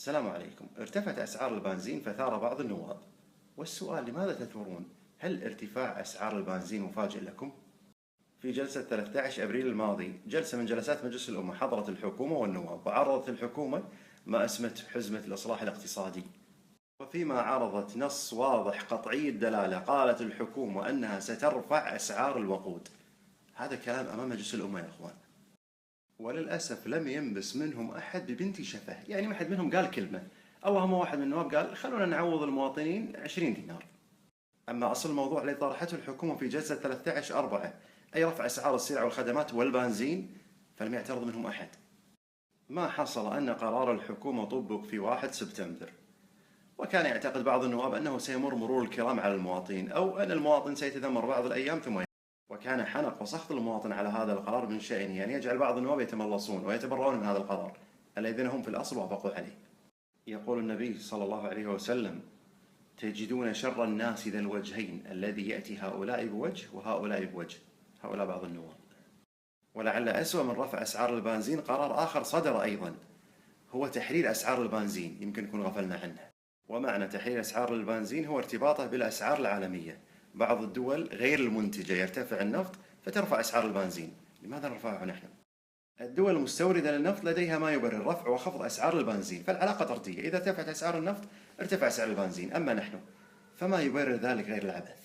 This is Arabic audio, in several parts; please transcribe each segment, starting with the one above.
السلام عليكم. ارتفعت أسعار البنزين فثار بعض النواب، والسؤال: لماذا تثورون؟ هل ارتفاع أسعار البنزين مفاجئ لكم؟ في جلسة 13 أبريل الماضي، جلسة من جلسات مجلس الأمة، حضرت الحكومة والنواب، وعرضت الحكومة ما أسمت حزمة الإصلاح الاقتصادي. وفيما عرضت نص واضح قطعي الدلالة، قالت الحكومة أنها سترفع أسعار الوقود. هذا كلام أمام مجلس الأمة يا أخوان، وللأسف لم ينبس منهم أحد ببنت شفه، يعني ما حد منهم قال كلمة. اللهم واحد من النواب قال: خلونا نعوض المواطنين 20 دينار. أما أصل الموضوع الذي طرحته الحكومة في جلسة 13/4، أي رفع أسعار السلع والخدمات والبنزين، فلم يعترض منهم أحد. ما حصل أن قرار الحكومة طبق في 1 سبتمبر، وكان يعتقد بعض النواب أنه سيمر مرور الكرام على المواطنين، أو أن المواطن سيتذمر بعض الأيام ثم وكان حنق وسخط المواطن على هذا القرار من شأنه أن يجعل بعض النواب يتملصون ويتبرؤون من هذا القرار الذين هم في الأصل وافقوا عليه. يقول النبي صلى الله عليه وسلم: تجدون شر الناس ذا الوجهين، الذي يأتي هؤلاء بوجه وهؤلاء بوجه. هؤلاء بعض النواب. ولعل أسوأ من رفع أسعار البنزين قرار آخر صدر أيضا، هو تحرير أسعار البنزين. يمكن نكون غفلنا عنه. ومعنى تحرير أسعار البنزين هو ارتباطه بالأسعار العالمية. بعض الدول غير المنتجة يرتفع النفط فترفع أسعار البنزين. لماذا نرفعه نحن؟ الدول المستوردة للنفط لديها ما يبرر رفع وخفض أسعار البنزين، فالعلاقة طردية. إذا ارتفعت أسعار النفط ارتفع سعر البنزين. أما نحن فما يبرر ذلك غير العبث.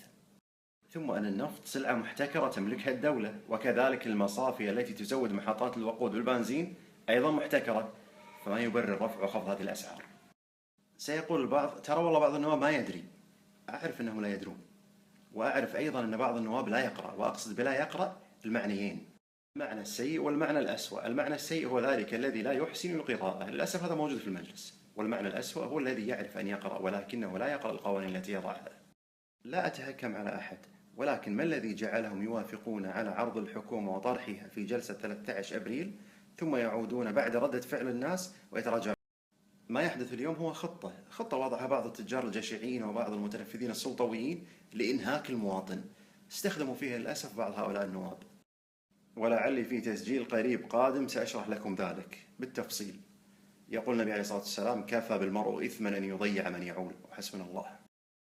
ثم أن النفط سلعة محتكرة تملكها الدولة، وكذلك المصافي التي تزود محطات الوقود بالبنزين أيضا محتكرة، فما يبرر رفع وخفض هذه الأسعار. سيقول البعض: ترى والله بعض النواب ما يدري. أعرف أنهم لا يدرون، وأعرف أيضا أن بعض النواب لا يقرأ، وأقصد بلا يقرأ المعنيين: المعنى السيء والمعنى الأسوأ. المعنى السيء هو ذلك الذي لا يحسن القراءة، للأسف هذا موجود في المجلس. والمعنى الأسوأ هو الذي يعرف أن يقرأ ولكنه لا يقرأ القوانين التي يضعها. لا أتهكم على أحد، ولكن ما الذي جعلهم يوافقون على عرض الحكومة وطرحها في جلسة 13 أبريل ثم يعودون بعد ردة فعل الناس ويتراجعون؟ ما يحدث اليوم هو خطة وضعها بعض التجار الجشعين وبعض المتنفذين السلطويين لإنهاك المواطن، استخدموا فيها للأسف بعض هؤلاء النواب. ولعلي في تسجيل قريب قادم سأشرح لكم ذلك بالتفصيل. يقول النبي عليه الصلاة والسلام: كفى بالمرء إثما أن يضيع من يعول، وحسبنا الله.